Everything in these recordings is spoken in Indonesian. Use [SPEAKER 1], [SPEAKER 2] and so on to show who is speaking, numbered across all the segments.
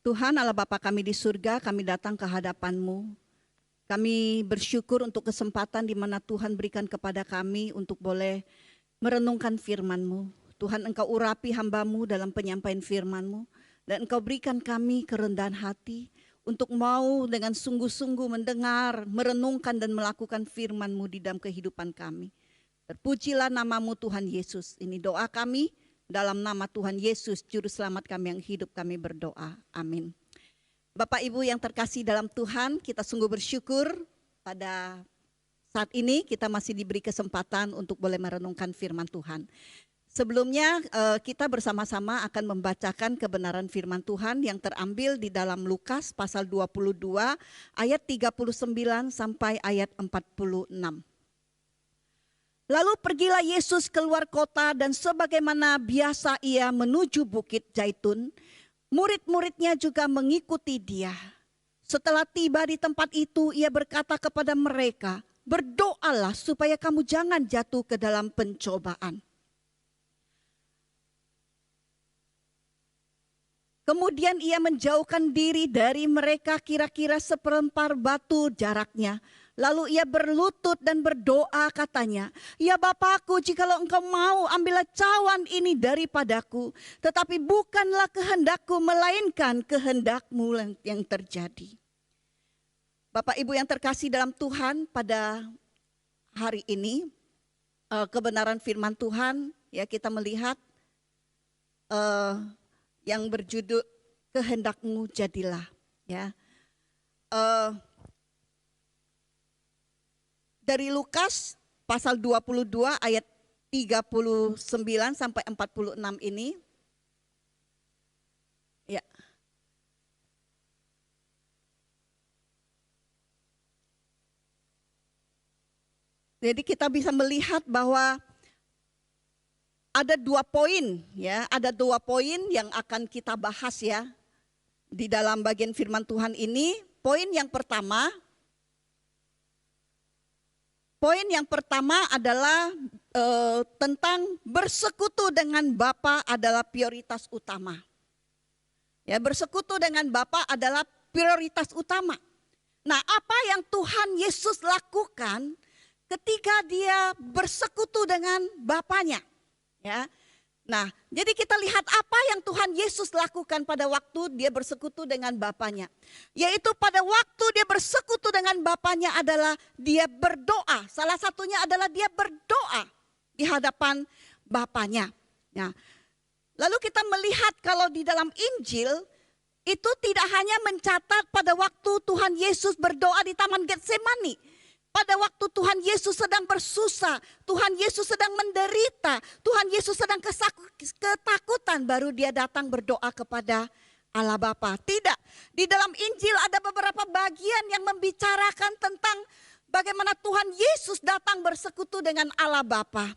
[SPEAKER 1] Tuhan Allah Bapa kami di surga, kami datang ke hadapan-Mu. Kami bersyukur untuk kesempatan di mana Tuhan berikan kepada kami untuk boleh merenungkan firman-Mu. Tuhan, Engkau urapi hamba-Mu dalam penyampaian firman-Mu. Dan Engkau berikan kami kerendahan hati untuk mau dengan sungguh-sungguh mendengar, merenungkan dan melakukan firman-Mu di dalam kehidupan kami. Terpujilah nama-Mu Tuhan Yesus. Ini doa kami dalam nama Tuhan Yesus, Juru Selamat kami yang hidup, kami berdoa. Amin. Bapak Ibu yang terkasih dalam Tuhan, kita sungguh bersyukur pada saat ini kita masih diberi kesempatan untuk boleh merenungkan firman Tuhan. Sebelumnya kita bersama-sama akan membacakan kebenaran firman Tuhan yang terambil di dalam Lukas pasal 22 ayat 39 sampai ayat 46. Lalu pergilah Yesus keluar kota dan sebagaimana biasa ia menuju Bukit Zaitun, murid-muridnya juga mengikuti dia. Setelah tiba di tempat itu, ia berkata kepada mereka, "Berdoalah supaya kamu jangan jatuh ke dalam pencobaan." Kemudian ia menjauhkan diri dari mereka kira-kira seperempar batu jaraknya. Lalu ia berlutut dan berdoa katanya, "Ya Bapakku, jikalau Engkau mau, ambillah cawan ini daripadaku. Tetapi bukanlah kehendakku, melainkan kehendak-Mu yang terjadi." Bapak Ibu yang terkasih dalam Tuhan, pada hari ini kebenaran firman Tuhan ya kita melihat yang berjudul kehendak-Mu jadilah ya. Dari Lukas pasal 22 ayat 39 sampai 46 ini. Ya. Jadi kita bisa melihat bahwa ada 2 poin ya, ada 2 poin yang akan kita bahas ya di dalam bagian firman Tuhan ini. Poin yang pertama adalah tentang bersekutu dengan Bapa adalah prioritas utama. Ya, bersekutu dengan Bapa adalah prioritas utama. Nah, apa yang Tuhan Yesus lakukan ketika dia bersekutu dengan Bapanya? Ya. Nah, jadi kita lihat apa yang Tuhan Yesus lakukan pada waktu dia bersekutu dengan Bapanya. Yaitu pada waktu dia bersekutu dengan Bapanya adalah dia berdoa. Salah satunya adalah dia berdoa di hadapan Bapanya. Nah, lalu kita melihat kalau di dalam Injil itu tidak hanya mencatat pada waktu Tuhan Yesus berdoa di Taman Getsemani. Pada waktu Tuhan Yesus sedang bersusah, Tuhan Yesus sedang menderita, Tuhan Yesus sedang ketakutan, baru dia datang berdoa kepada Allah Bapa. Tidak, di dalam Injil ada beberapa bagian yang membicarakan tentang bagaimana Tuhan Yesus datang bersekutu dengan Allah Bapa.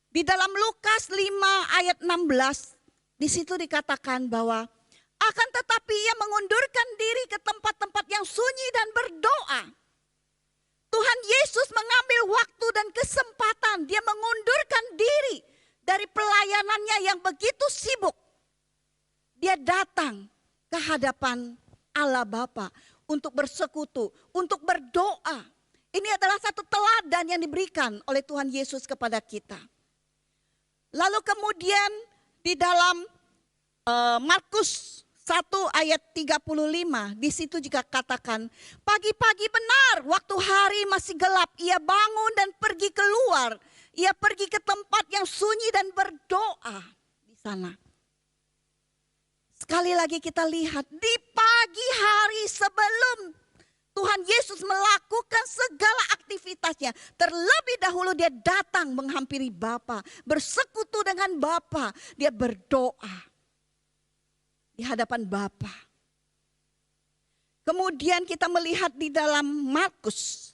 [SPEAKER 1] Di dalam Lukas 5 ayat 16, di situ dikatakan bahwa akan tetapi ia mengundurkan diri ke tempat-tempat yang sunyi dan berdoa. Tuhan Yesus mengambil waktu dan kesempatan, dia mengundurkan diri dari pelayanannya yang begitu sibuk. Dia datang ke hadapan Allah Bapa untuk bersekutu, untuk berdoa. Ini adalah satu teladan yang diberikan oleh Tuhan Yesus kepada kita. Lalu kemudian di dalam Markus 1 ayat 35, di situ juga katakan, pagi-pagi benar waktu hari masih gelap, ia bangun dan pergi keluar. Ia pergi ke tempat yang sunyi dan berdoa di sana. Sekali lagi kita lihat di pagi hari sebelum Tuhan Yesus melakukan segala aktivitasnya, terlebih dahulu dia datang menghampiri Bapa, bersekutu dengan Bapa, dia berdoa di hadapan Bapa. Kemudian kita melihat di dalam Markus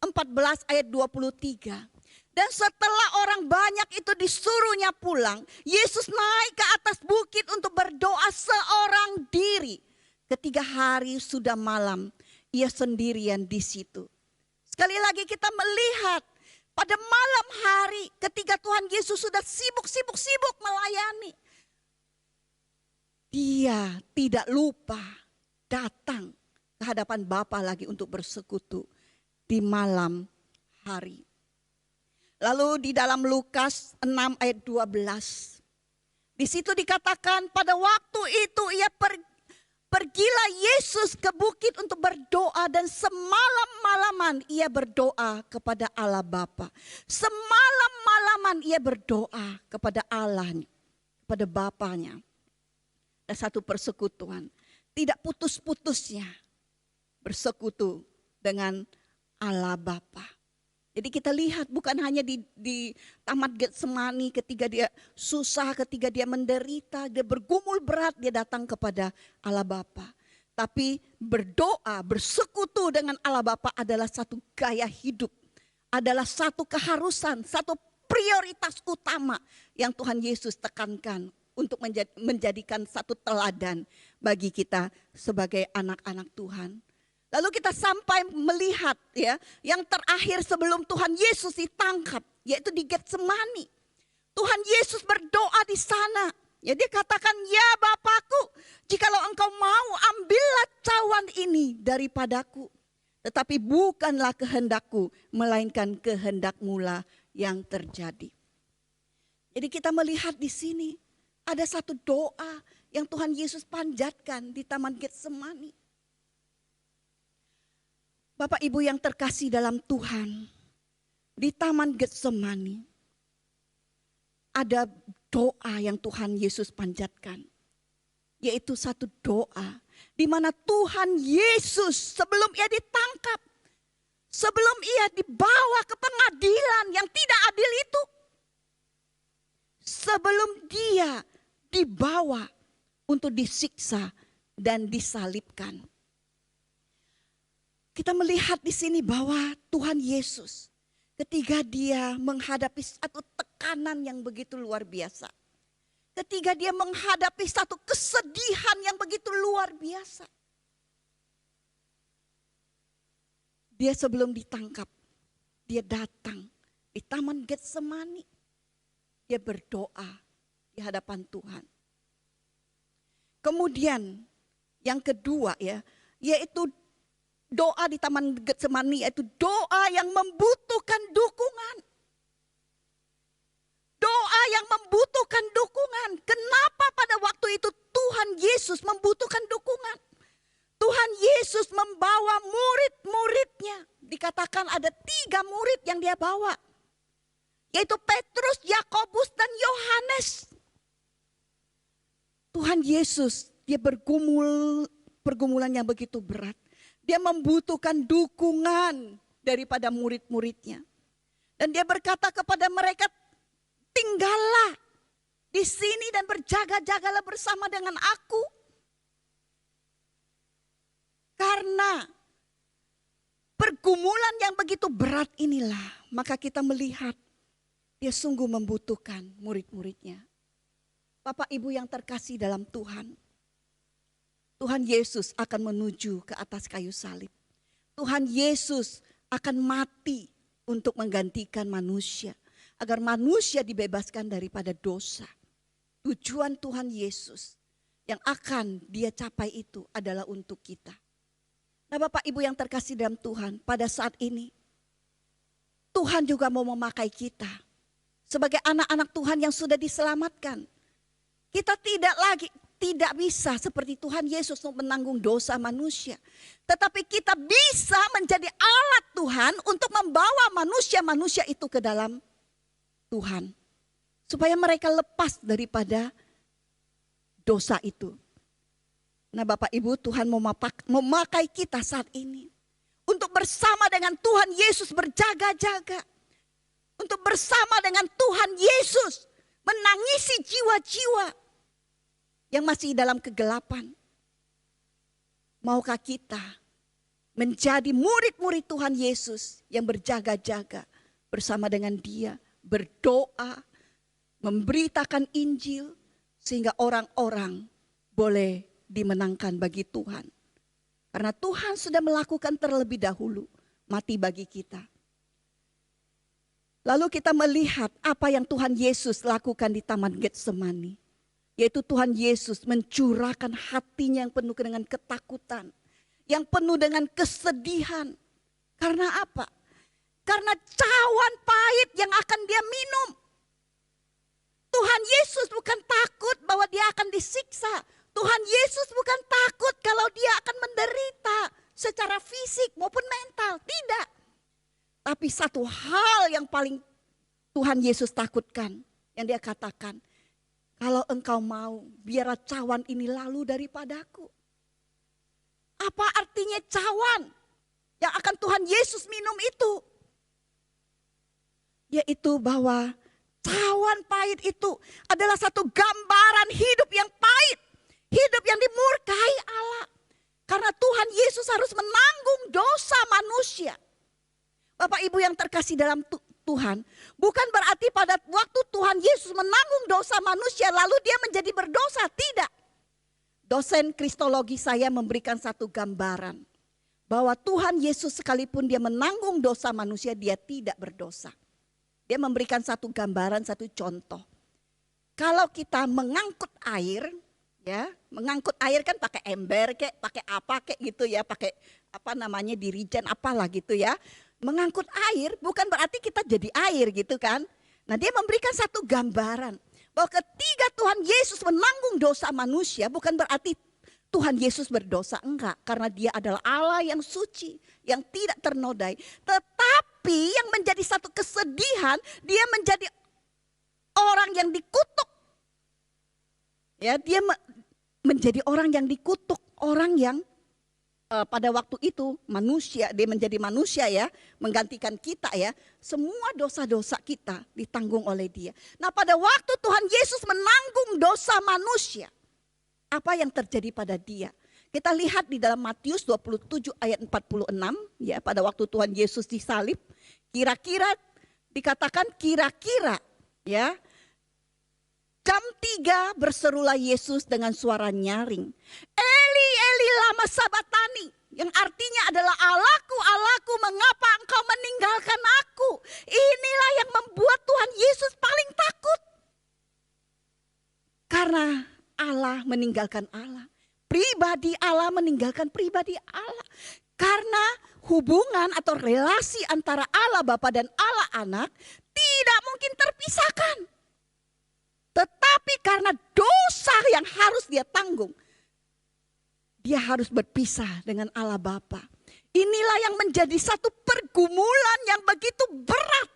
[SPEAKER 1] 14 ayat 23. Dan setelah orang banyak itu disuruhnya pulang, Yesus naik ke atas bukit untuk berdoa seorang diri. Ketika hari sudah malam, ia sendirian di situ. Sekali lagi kita melihat pada malam hari ketika Tuhan Yesus sudah sibuk melayani. dia tidak lupa datang ke hadapan Bapa lagi untuk bersekutu di malam hari. Lalu di dalam Lukas 6 ayat 12. Di situ dikatakan pada waktu itu pergilah Yesus ke bukit untuk berdoa dan semalam-malaman ia berdoa kepada Allah Bapa. Semalam-malaman ia berdoa kepada Allah, kepada Bapanya. Ada satu persekutuan, tidak putus-putusnya bersekutu dengan Allah Bapa. Jadi kita lihat bukan hanya di Taman Getsemani ketika dia susah, ketika dia menderita, dia bergumul berat, dia datang kepada Allah Bapa. Tapi berdoa, bersekutu dengan Allah Bapa adalah satu gaya hidup, adalah satu keharusan, satu prioritas utama yang Tuhan Yesus tekankan untuk menjadikan satu teladan bagi kita sebagai anak-anak Tuhan. Lalu kita sampai melihat ya, yang terakhir sebelum Tuhan Yesus ditangkap, yaitu di Getsemani. Tuhan Yesus berdoa di sana. Ya, dia katakan, ya Bapakku, jikalau engkau mau ambillah cawan ini daripadaku. Tetapi bukanlah kehendakku, melainkan kehendakmu lah yang terjadi. Jadi kita melihat di sini ada satu doa yang Tuhan Yesus panjatkan di Taman Getsemani. Bapak Ibu yang terkasih dalam Tuhan, di Taman Getsemani ada doa yang Tuhan Yesus panjatkan. Yaitu satu doa di mana Tuhan Yesus sebelum ia ditangkap, sebelum ia dibawa ke pengadilan yang tidak adil itu, sebelum dia dibawa untuk disiksa dan disalibkan. Kita melihat di sini bahwa Tuhan Yesus ketika dia menghadapi satu tekanan yang begitu luar biasa. Ketika dia menghadapi satu kesedihan yang begitu luar biasa. Dia sebelum ditangkap, dia datang di Taman Getsemani. Dia berdoa di hadapan Tuhan. Kemudian yang kedua ya, yaitu doa di Taman Getsemani, yaitu doa yang membutuhkan dukungan. Doa yang membutuhkan dukungan. Kenapa pada waktu itu Tuhan Yesus membutuhkan dukungan? Tuhan Yesus membawa murid-muridnya. Dikatakan ada 3 murid yang dia bawa. Yaitu Petrus, Yakobus, dan Yohanes. Tuhan Yesus, dia pergumulan yang begitu berat. Dia membutuhkan dukungan daripada murid-muridnya. Dan dia berkata kepada mereka, tinggallah di sini dan berjaga-jagalah bersama dengan aku. Karena pergumulan yang begitu berat inilah, maka kita melihat dia sungguh membutuhkan murid-muridnya. Bapak Ibu yang terkasih dalam Tuhan, Tuhan Yesus akan menuju ke atas kayu salib. Tuhan Yesus akan mati untuk menggantikan manusia. Agar manusia dibebaskan daripada dosa. Tujuan Tuhan Yesus yang akan dia capai itu adalah untuk kita. Nah Bapak Ibu yang terkasih dalam Tuhan, pada saat ini Tuhan juga mau memakai kita. Sebagai anak-anak Tuhan yang sudah diselamatkan. Kita tidak bisa seperti Tuhan Yesus untuk menanggung dosa manusia. Tetapi kita bisa menjadi alat Tuhan untuk membawa manusia-manusia itu ke dalam Tuhan. Supaya mereka lepas daripada dosa itu. Nah Bapak Ibu, Tuhan memakai kita saat ini. Untuk bersama dengan Tuhan Yesus berjaga-jaga. Untuk bersama dengan Tuhan Yesus menangisi jiwa-jiwa yang masih dalam kegelapan. Maukah kita menjadi murid-murid Tuhan Yesus yang berjaga-jaga bersama dengan Dia, berdoa, memberitakan Injil sehingga orang-orang boleh dimenangkan bagi Tuhan. Karena Tuhan sudah melakukan terlebih dahulu mati bagi kita. Lalu kita melihat apa yang Tuhan Yesus lakukan di Taman Getsemani. Yaitu Tuhan Yesus mencurahkan hatinya yang penuh dengan ketakutan. Yang penuh dengan kesedihan. Karena apa? Karena cawan pahit yang akan dia minum. Tuhan Yesus bukan takut bahwa dia akan disiksa. Tuhan Yesus bukan takut kalau dia akan menderita secara fisik maupun mental. Tidak. Tapi satu hal yang paling Tuhan Yesus takutkan. Yang dia katakan, kalau engkau mau, biarlah cawan ini lalu daripadaku. Apa artinya cawan yang akan Tuhan Yesus minum itu? Yaitu bahwa cawan pahit itu adalah satu gambaran hidup yang pahit. Hidup yang dimurkai Allah. Karena Tuhan Yesus harus menanggung dosa manusia. Bapak Ibu yang terkasih dalam Tuhan, bukan berarti pada waktu Tuhan Yesus menanggung dosa manusia lalu dia menjadi berdosa, tidak. Dosen kristologi saya memberikan satu gambaran bahwa Tuhan Yesus sekalipun dia menanggung dosa manusia, dia tidak berdosa. Dia memberikan satu gambaran, satu contoh. Kalau kita mengangkut air, ya, mengangkut air kan pakai ember kayak, pakai apa kayak gitu ya, pakai apa namanya dirijen apalah gitu ya. Mengangkut air bukan berarti kita jadi air gitu kan. Nah, dia memberikan satu gambaran bahwa ketika Tuhan Yesus menanggung dosa manusia bukan berarti Tuhan Yesus berdosa, enggak. Karena dia adalah Allah yang suci, yang tidak ternodai. Tetapi yang menjadi satu kesedihan, dia menjadi orang yang dikutuk. Ya, dia menjadi orang yang dikutuk, orang yang pada waktu itu manusia, dia menjadi manusia ya, menggantikan kita ya. Semua dosa-dosa kita ditanggung oleh dia. Nah, pada waktu Tuhan Yesus menanggung dosa manusia, apa yang terjadi pada dia? Kita lihat di dalam Matius 27 ayat 46 ya, pada waktu Tuhan Yesus disalib, kira-kira dikatakan kira-kira ya, jam 3 berserulah Yesus dengan suara nyaring, Eli, Eli lama sabatani, yang artinya adalah Allahku, Allahku, mengapa engkau meninggalkan aku? Inilah yang membuat Tuhan Yesus paling takut. Karena Allah meninggalkan Allah. Pribadi Allah meninggalkan pribadi Allah. Karena hubungan atau relasi antara Allah Bapa dan Allah Anak tidak mungkin terpisahkan. Tetapi karena dosa yang harus dia tanggung, dia harus berpisah dengan Allah Bapa. Inilah yang menjadi satu pergumulan yang begitu berat,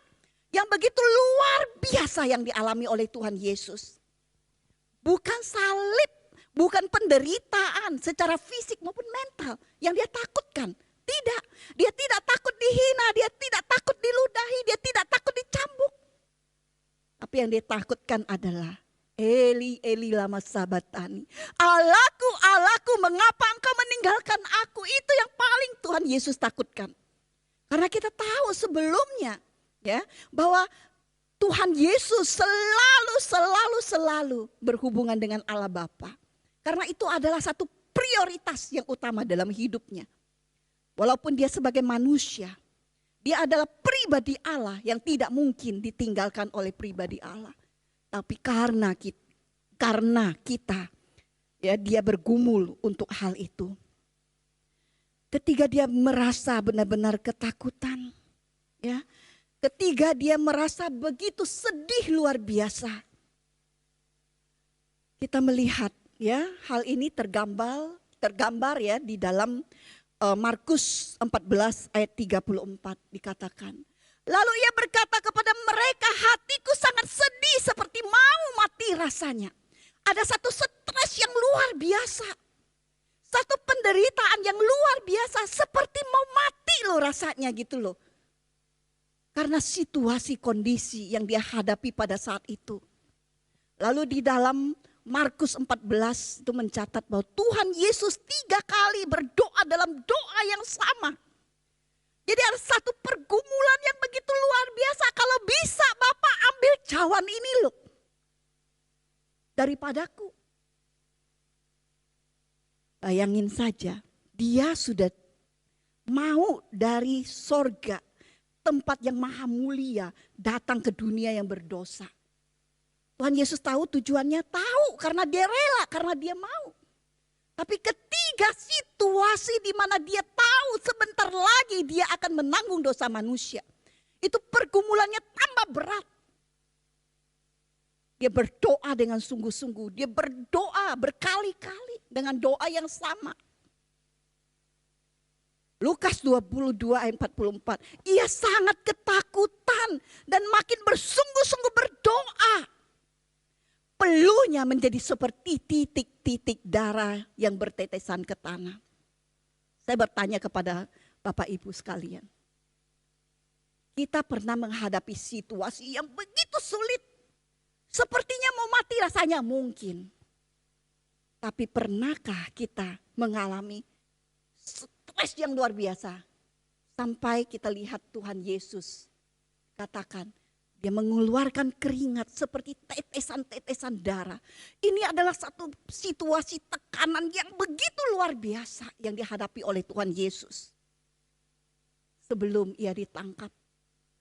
[SPEAKER 1] yang begitu luar biasa yang dialami oleh Tuhan Yesus. Bukan salib, bukan penderitaan secara fisik maupun mental yang dia takutkan. Tidak, dia tidak takut dihina, dia tidak takut diludahi, dia tidak takut dicambuk. Tapi yang dia takutkan adalah Eli, Eli lama sabatani. Allahku, Allahku, mengapa engkau meninggalkan aku? Itu yang paling Tuhan Yesus takutkan. Karena kita tahu sebelumnya ya bahwa Tuhan Yesus selalu berhubungan dengan Allah Bapa. Karena itu adalah satu prioritas yang utama dalam hidupnya. Walaupun dia sebagai manusia, dia adalah pribadi Allah yang tidak mungkin ditinggalkan oleh pribadi Allah. Tapi karena kita ya, dia bergumul untuk hal itu. Ketika dia merasa benar-benar ketakutan, ya, ketika dia merasa begitu sedih luar biasa, kita melihat ya hal ini tergambar ya di dalam Markus 14 ayat 34 dikatakan. Lalu ia berkata kepada mereka, hatiku sangat sedih seperti mau mati rasanya. Ada satu stres yang luar biasa. Satu penderitaan yang luar biasa seperti mau mati loh rasanya gitu loh. Karena situasi kondisi yang dia hadapi pada saat itu. Lalu di dalam Markus 14 itu mencatat bahwa Tuhan Yesus 3 kali berdoa dalam doa yang sama. Jadi ada satu pergumulan yang begitu luar biasa. Kalau bisa Bapak ambil cawan ini loh. Daripadaku. Bayangin saja. Dia sudah mau dari sorga. Tempat yang maha mulia. Datang ke dunia yang berdosa. Tuhan Yesus tahu tujuannya, tahu karena dia rela, karena dia mau. Tapi ketiga situasi di mana dia tahu sebentar lagi dia akan menanggung dosa manusia. Itu pergumulannya tambah berat. Dia berdoa dengan sungguh-sungguh. Dia berdoa berkali-kali dengan doa yang sama. Lukas 22 ayat 44. Ia sangat ketakutan dan makin bersungguh-sungguh berdoa. Peluhnya menjadi seperti titik-titik darah yang bertetesan ke tanah. Saya bertanya kepada Bapak Ibu sekalian. Kita pernah menghadapi situasi yang begitu sulit. Sepertinya mau mati rasanya mungkin. Tapi pernahkah kita mengalami stres yang luar biasa? Sampai kita lihat Tuhan Yesus katakan, dia mengeluarkan keringat seperti tetesan-tetesan darah. Ini adalah satu situasi tekanan yang begitu luar biasa yang dihadapi oleh Tuhan Yesus. Sebelum ia ditangkap,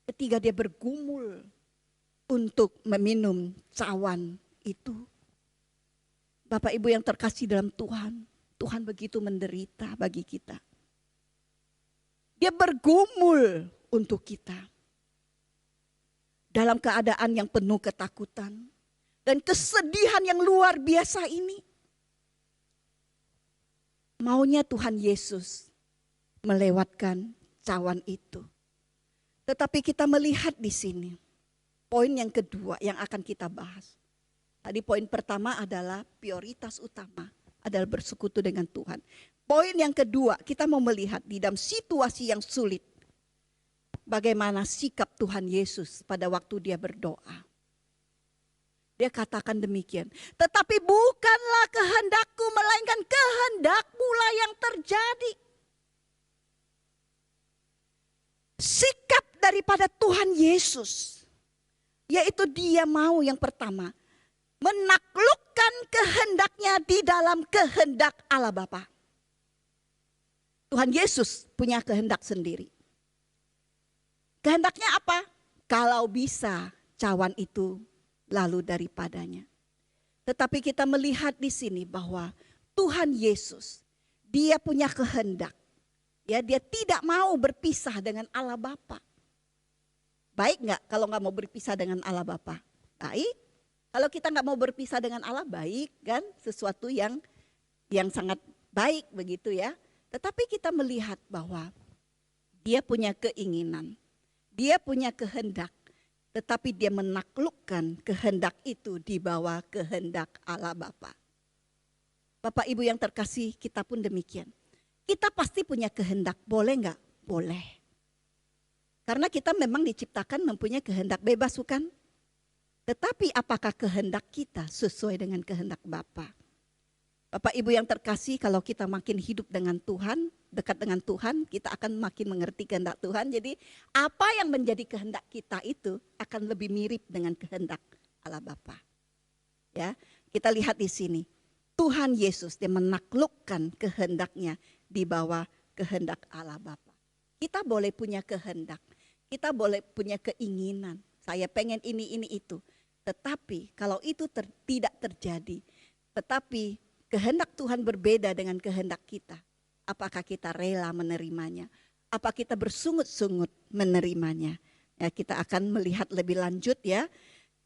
[SPEAKER 1] ketika dia bergumul untuk meminum cawan itu. Bapak Ibu yang terkasih dalam Tuhan, Tuhan begitu menderita bagi kita. Dia bergumul untuk kita. Dalam keadaan yang penuh ketakutan dan kesedihan yang luar biasa ini. Maunya Tuhan Yesus melewatkan cawan itu. Tetapi kita melihat di sini. Poin yang kedua yang akan kita bahas. Tadi poin pertama adalah prioritas utama adalah bersekutu dengan Tuhan. Poin yang kedua kita mau melihat di dalam situasi yang sulit. Bagaimana sikap Tuhan Yesus pada waktu dia berdoa. Dia katakan demikian. Tetapi bukanlah kehendakku melainkan kehendakmu lah yang terjadi. Sikap daripada Tuhan Yesus. Yaitu dia mau yang pertama, menaklukkan kehendaknya di dalam kehendak Allah Bapa. Tuhan Yesus punya kehendak sendiri. Kehendaknya apa? Kalau bisa cawan itu lalu daripadanya. Tetapi kita melihat di sini bahwa Tuhan Yesus, dia punya kehendak. Ya, dia tidak mau berpisah dengan Allah Bapa. Baik nggak kalau nggak mau berpisah dengan Allah Bapa? Baik. Kalau kita nggak mau berpisah dengan Allah, baik kan? Sesuatu yang sangat baik begitu ya. Tetapi kita melihat bahwa dia punya keinginan, dia punya kehendak, tetapi dia menaklukkan kehendak itu di bawah kehendak Allah Bapa. Bapak Ibu yang terkasih, kita pun demikian. Kita pasti punya kehendak, boleh nggak? Boleh. Karena kita memang diciptakan mempunyai kehendak bebas, bukan? Tetapi apakah kehendak kita sesuai dengan kehendak Bapa? Bapak Ibu yang terkasih, kalau kita makin hidup dengan Tuhan, dekat dengan Tuhan, kita akan makin mengerti kehendak Tuhan. Jadi apa yang menjadi kehendak kita itu akan lebih mirip dengan kehendak Allah Bapa. Ya, kita lihat di sini. Tuhan Yesus dia menaklukkan kehendaknya di bawah kehendak Allah Bapa. Kita boleh punya kehendak. Kita boleh punya keinginan, saya pengen ini itu. Tetapi kalau itu tidak terjadi, tetapi kehendak Tuhan berbeda dengan kehendak kita. Apakah kita rela menerimanya? Apa kita bersungut-sungut menerimanya? Ya, kita akan melihat lebih lanjut ya.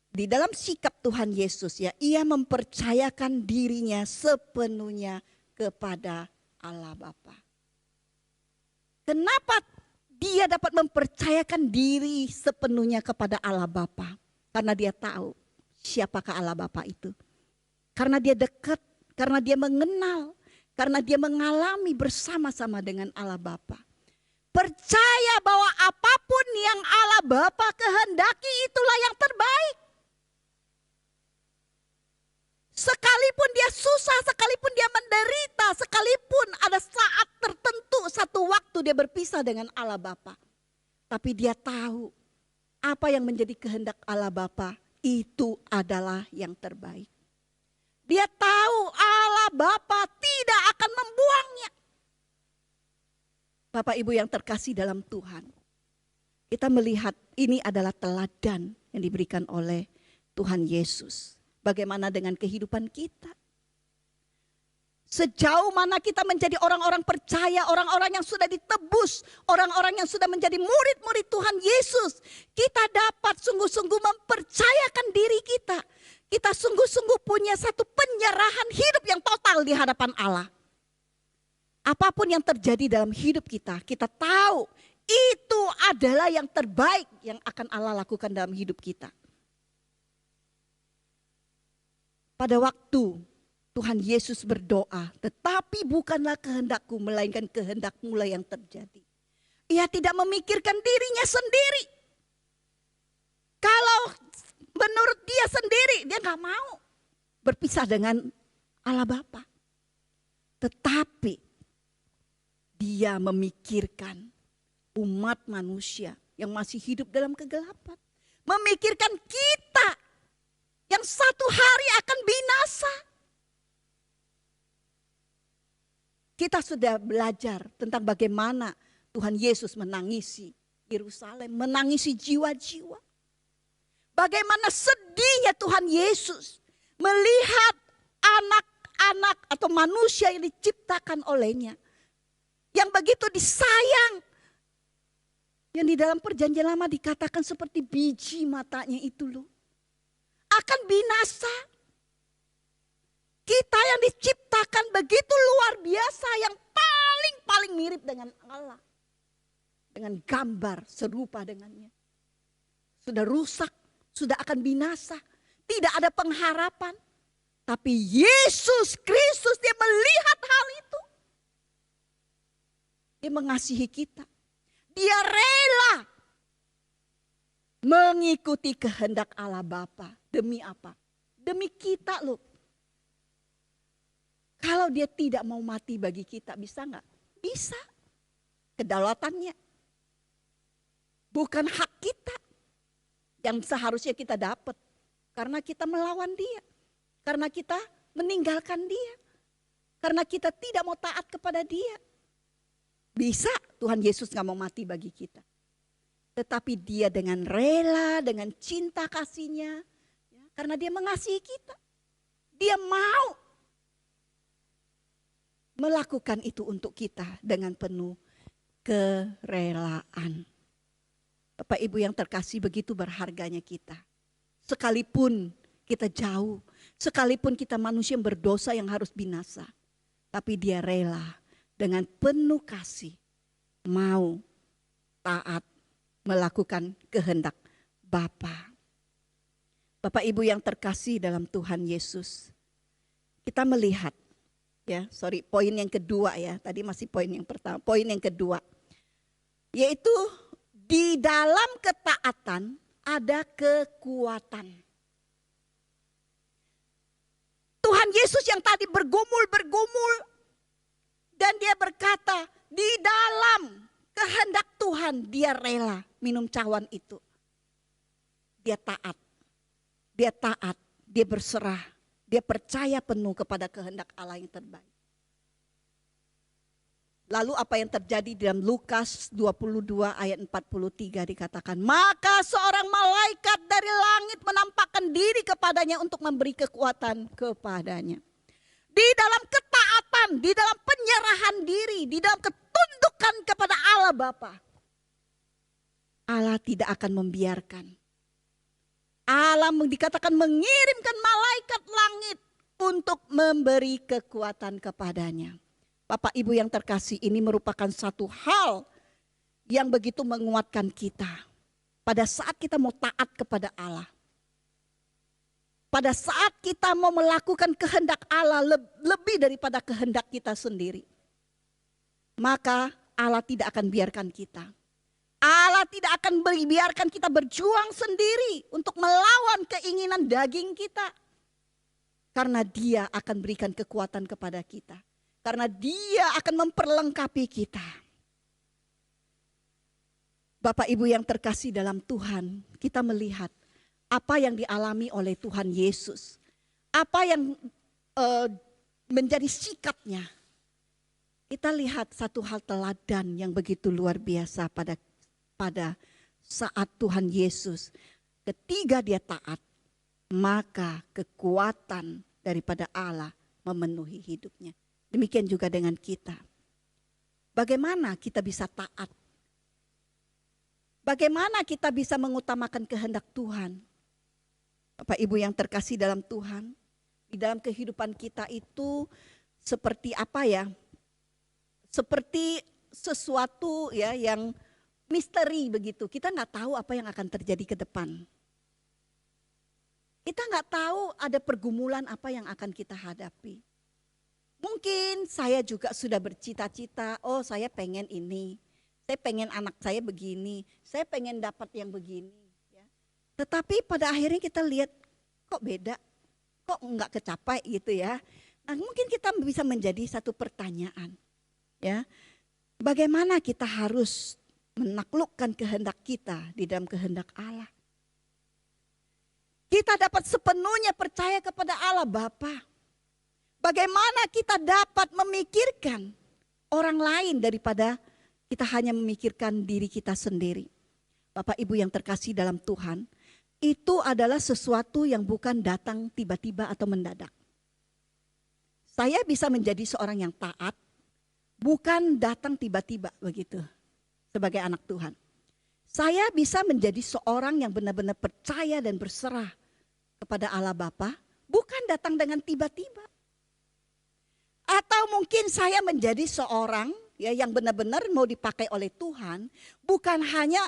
[SPEAKER 1] Di dalam sikap Tuhan Yesus ya, ia mempercayakan dirinya sepenuhnya kepada Allah Bapa. Kenapa dia dapat mempercayakan diri sepenuhnya kepada Allah Bapa? Karena dia tahu siapakah Allah Bapa itu. Karena dia dekat, karena dia mengenal, karena dia mengalami bersama-sama dengan Allah Bapa. Percaya bahwa apapun yang Allah Bapa kehendaki itulah yang terbaik. Sekalipun dia susah, sekalipun dia menderita, sekalipun ada saat tertentu satu waktu dia berpisah dengan Allah Bapa. Tapi dia tahu apa yang menjadi kehendak Allah Bapa itu adalah yang terbaik. Dia tahu Allah Bapa tidak akan membuangnya. Bapak Ibu yang terkasih dalam Tuhan. Kita melihat ini adalah teladan yang diberikan oleh Tuhan Yesus. Bagaimana dengan kehidupan kita? Sejauh mana kita menjadi orang-orang percaya, orang-orang yang sudah ditebus, orang-orang yang sudah menjadi murid-murid Tuhan Yesus. Kita dapat sungguh-sungguh mempercayakan diri kita. Kita sungguh-sungguh punya satu penyerahan hidup yang total di hadapan Allah. Apapun yang terjadi dalam hidup kita, kita tahu itu adalah yang terbaik yang akan Allah lakukan dalam hidup kita. Pada waktu Tuhan Yesus berdoa, tetapi bukanlah kehendakku melainkan kehendak-Mu lah yang terjadi. Ia tidak memikirkan dirinya sendiri. Kalau menurut dia sendiri, dia gak mau berpisah dengan Allah Bapa. Tetapi dia memikirkan umat manusia yang masih hidup dalam kegelapan. Memikirkan kita yang satu hari akan binasa. Kita sudah belajar tentang bagaimana Tuhan Yesus menangisi Yerusalem, menangisi jiwa-jiwa. Bagaimana sedihnya Tuhan Yesus melihat anak-anak atau manusia yang diciptakan olehnya. Yang begitu disayang. Yang di dalam perjanjian lama dikatakan seperti biji matanya itu loh. Akan binasa. Kita yang diciptakan begitu luar biasa, yang paling mirip dengan Allah. Dengan gambar serupa dengannya. Sudah rusak, sudah akan binasa. Tidak ada pengharapan. Tapi Yesus Kristus, dia melihat hal itu. Dia mengasihi kita. Dia rela mengikuti kehendak Allah Bapa. Demi apa? Demi kita loh. Kalau dia tidak mau mati bagi kita, bisa nggak? Bisa. Kedaulatannya. Bukan hak kita yang seharusnya kita dapat. Karena kita melawan dia. Karena kita meninggalkan dia. Karena kita tidak mau taat kepada dia. Bisa Tuhan Yesus nggak mau mati bagi kita. Tetapi dia dengan rela, dengan cinta kasihnya. Karena dia mengasihi kita. Dia mau melakukan itu untuk kita dengan penuh kerelaan. Bapak Ibu yang terkasih, begitu berharganya kita. Sekalipun kita jauh, sekalipun kita manusia yang berdosa yang harus binasa. Tapi dia rela dengan penuh kasih mau taat melakukan kehendak Bapa. Bapak Ibu yang terkasih dalam Tuhan Yesus. Kita melihat poin yang kedua ya. Tadi masih poin yang pertama. Poin yang kedua. Yaitu di dalam ketaatan ada kekuatan. Tuhan Yesus yang tadi bergumul. Dan dia berkata, di dalam kehendak Tuhan dia rela minum cawan itu. Dia taat. Dia berserah. Dia percaya penuh kepada kehendak Allah yang terbaik. Lalu apa yang terjadi dalam Lukas 22 ayat 43 dikatakan, maka seorang malaikat dari langit menampakkan diri kepadanya untuk memberi kekuatan kepadanya. Di dalam ketaatan, di dalam penyerahan diri, di dalam ketundukan kepada Allah Bapa. Allah tidak akan membiarkan. Allah dikatakan mengirimkan malaikat langit untuk memberi kekuatan kepadanya. Bapak Ibu yang terkasih, ini merupakan satu hal yang begitu menguatkan kita. Pada saat kita mau taat kepada Allah. Pada saat kita mau melakukan kehendak Allah lebih daripada kehendak kita sendiri. Maka Allah tidak akan biarkan kita. Allah tidak akan biarkan kita berjuang sendiri untuk melawan keinginan daging kita. Karena dia akan berikan kekuatan kepada kita. Karena dia akan memperlengkapi kita. Bapak Ibu yang terkasih dalam Tuhan, kita melihat apa yang dialami oleh Tuhan Yesus. Apa yang menjadi sikapnya. Kita lihat satu hal teladan yang begitu luar biasa pada saat Tuhan Yesus ketika dia taat, maka kekuatan daripada Allah memenuhi hidupnya. Demikian juga dengan kita. Bagaimana kita bisa taat? Bagaimana kita bisa mengutamakan kehendak Tuhan? Bapak Ibu yang terkasih dalam Tuhan, di dalam kehidupan kita itu seperti apa ya? Seperti sesuatu ya yang misteri begitu. Kita nggak tahu apa yang akan terjadi ke depan. Kita nggak tahu ada pergumulan apa yang akan kita hadapi. Mungkin saya juga sudah bercita-cita, oh saya pengen ini. Saya pengen anak saya begini, saya pengen dapat yang begini. Ya. Tetapi pada akhirnya kita lihat kok beda, kok nggak kecapai gitu ya. Nah, mungkin kita bisa menjadi satu pertanyaan. Ya, bagaimana kita harus menaklukkan kehendak kita di dalam kehendak Allah? Kita dapat sepenuhnya percaya kepada Allah Bapa. Bagaimana kita dapat memikirkan orang lain daripada kita hanya memikirkan diri kita sendiri. Bapak Ibu yang terkasih dalam Tuhan, itu adalah sesuatu yang bukan datang tiba-tiba atau mendadak. Saya bisa menjadi seorang yang taat, bukan datang tiba-tiba begitu sebagai anak Tuhan. Saya bisa menjadi seorang yang benar-benar percaya dan berserah kepada Allah Bapa, bukan datang dengan tiba-tiba. Atau mungkin saya menjadi seorang ya yang benar-benar mau dipakai oleh Tuhan, bukan hanya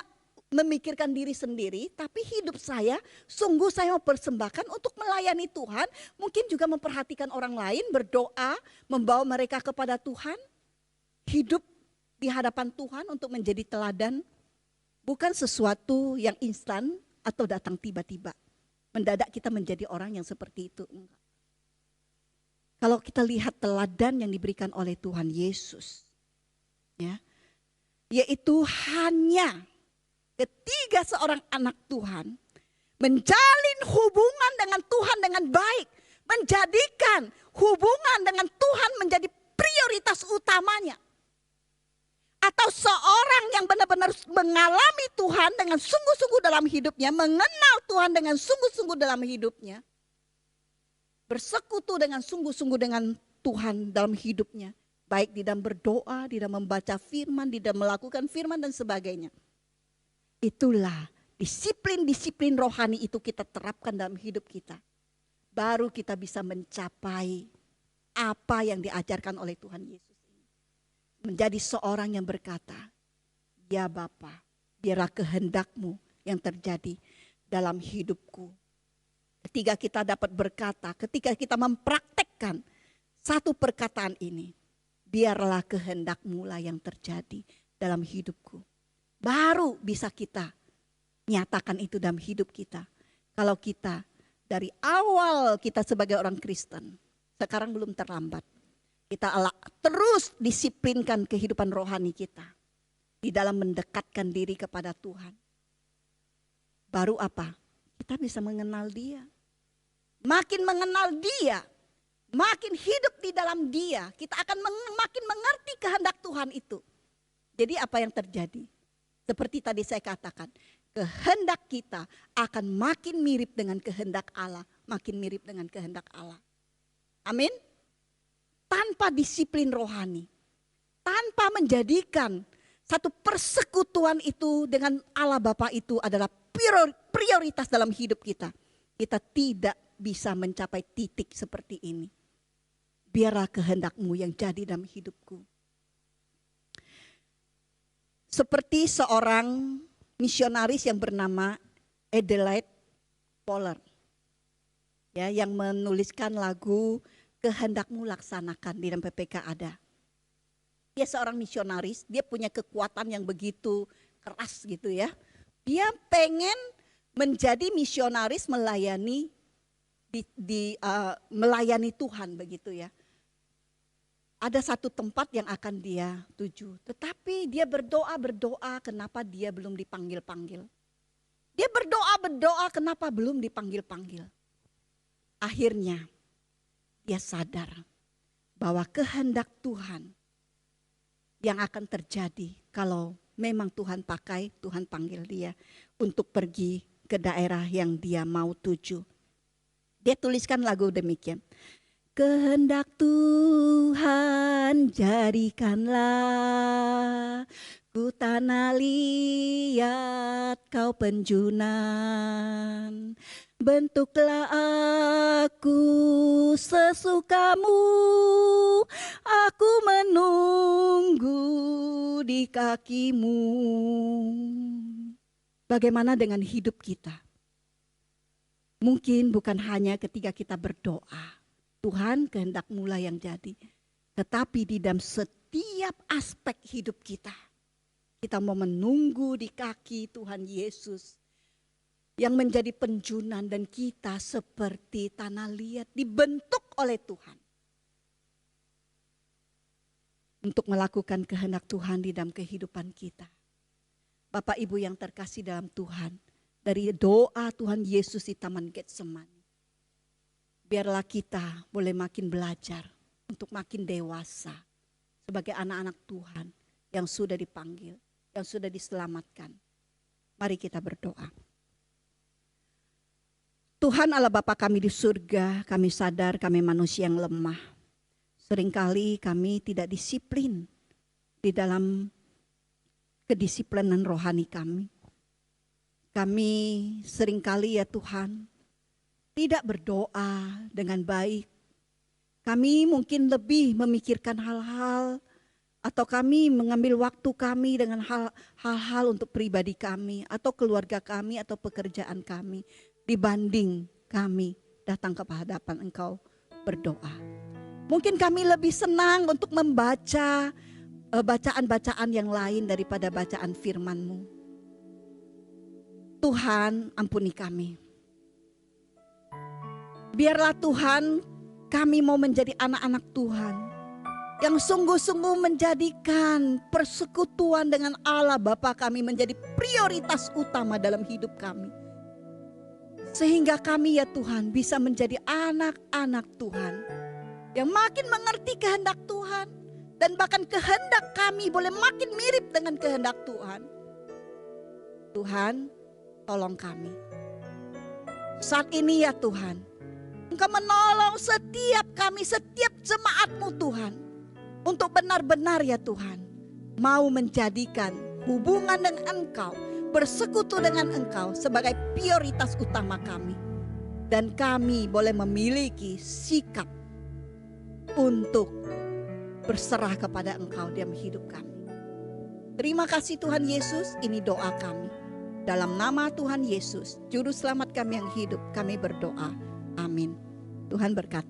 [SPEAKER 1] memikirkan diri sendiri, tapi hidup saya sungguh saya mau persembahkan untuk melayani Tuhan, mungkin juga memperhatikan orang lain, berdoa, membawa mereka kepada Tuhan, hidup di hadapan Tuhan untuk menjadi teladan, bukan sesuatu yang instan atau datang tiba-tiba. Mendadak kita menjadi orang yang seperti itu. Kalau kita lihat teladan yang diberikan oleh Tuhan Yesus, ya, yaitu hanya ketika seorang anak Tuhan menjalin hubungan dengan Tuhan dengan baik, menjadikan hubungan dengan Tuhan menjadi prioritas utamanya. Atau seorang yang benar-benar mengalami Tuhan dengan sungguh-sungguh dalam hidupnya, mengenal Tuhan dengan sungguh-sungguh dalam hidupnya, bersekutu dengan sungguh-sungguh dengan Tuhan dalam hidupnya, baik di dalam berdoa, di dalam membaca firman, di dalam melakukan firman dan sebagainya. Itulah disiplin-disiplin rohani itu kita terapkan dalam hidup kita. Baru kita bisa mencapai apa yang diajarkan oleh Tuhan Yesus. Menjadi seorang yang berkata, ya Bapa, biarlah kehendak-Mu yang terjadi dalam hidupku. Ketika kita dapat berkata, ketika kita mempraktekkan satu perkataan ini, biarlah kehendak-Mu lah yang terjadi dalam hidupku. Baru bisa kita nyatakan itu dalam hidup kita. Kalau kita dari awal kita sebagai orang Kristen, sekarang belum terlambat. Kita terus disiplinkan kehidupan rohani kita di dalam mendekatkan diri kepada Tuhan. Baru apa? Kita bisa mengenal Dia. Makin mengenal Dia, makin hidup di dalam Dia, kita akan makin mengerti kehendak Tuhan itu. Jadi apa yang terjadi? Seperti tadi saya katakan, kehendak kita akan makin mirip dengan kehendak Allah, makin mirip dengan kehendak Allah. Amin. Tanpa disiplin rohani, tanpa menjadikan satu persekutuan itu dengan Allah Bapa itu adalah prioritas dalam hidup kita. Kita tidak bisa mencapai titik seperti ini. Biarlah kehendak-Mu yang jadi dalam hidupku. Seperti seorang misionaris yang bernama Adelaide Poller, ya, yang menuliskan lagu Kehendak-Mu laksanakan di dalam PPK ada. Dia seorang misionaris, dia punya kekuatan yang begitu keras gitu ya. Dia pengen menjadi misionaris melayani melayani Tuhan begitu ya. Ada satu tempat yang akan dia tuju, tetapi dia berdoa, kenapa dia belum dipanggil-panggil. Dia berdoa, kenapa belum dipanggil-panggil. Akhirnya dia sadar bahwa kehendak Tuhan yang akan terjadi kalau memang Tuhan pakai, Tuhan panggil dia untuk pergi ke daerah yang dia mau tuju. Dia tuliskan lagu demikian. Kehendak Tuhan jadikanlah ku tanah liat kau penjunan. Bentuklah aku sesukamu, aku menunggu di kakimu. Bagaimana dengan hidup kita? Mungkin bukan hanya ketika kita berdoa, Tuhan kehendak-Mu lah yang jadi. Tetapi di dalam setiap aspek hidup kita mau menunggu di kaki Tuhan Yesus yang menjadi penjunan, dan kita seperti tanah liat dibentuk oleh Tuhan untuk melakukan kehendak Tuhan di dalam kehidupan kita. Bapak Ibu yang terkasih dalam Tuhan, dari doa Tuhan Yesus di Taman Getsemani, biarlah kita boleh makin belajar untuk makin dewasa sebagai anak-anak Tuhan yang sudah dipanggil, yang sudah diselamatkan. Mari kita berdoa. Tuhan Allah Bapa kami di surga, kami sadar kami manusia yang lemah. Seringkali kami tidak disiplin di dalam kedisiplinan rohani kami. Kami seringkali ya Tuhan tidak berdoa dengan baik. Kami mungkin lebih memikirkan hal-hal, atau kami mengambil waktu kami dengan hal-hal untuk pribadi kami atau keluarga kami atau pekerjaan kami, dibanding kami datang ke hadapan Engkau berdoa. Mungkin kami lebih senang untuk membaca bacaan-bacaan yang lain daripada bacaan firman-Mu. Tuhan, ampuni kami. Biarlah Tuhan, kami mau menjadi anak-anak Tuhan yang sungguh-sungguh menjadikan persekutuan dengan Allah Bapa kami menjadi prioritas utama dalam hidup kami. Sehingga kami ya Tuhan bisa menjadi anak-anak Tuhan yang makin mengerti kehendak Tuhan, dan bahkan kehendak kami boleh makin mirip dengan kehendak Tuhan. Tuhan, tolong kami. Saat ini ya Tuhan, Engkau menolong setiap kami, setiap jemaat-Mu Tuhan, untuk benar-benar ya Tuhan, mau menjadikan hubungan dengan Engkau, bersekutu dengan Engkau sebagai prioritas utama kami. Dan kami boleh memiliki sikap untuk berserah kepada Engkau dalam hidup kami. Terima kasih Tuhan Yesus, ini doa kami. Dalam nama Tuhan Yesus, Juru Selamat kami yang hidup, kami berdoa. Amin. Tuhan berkati.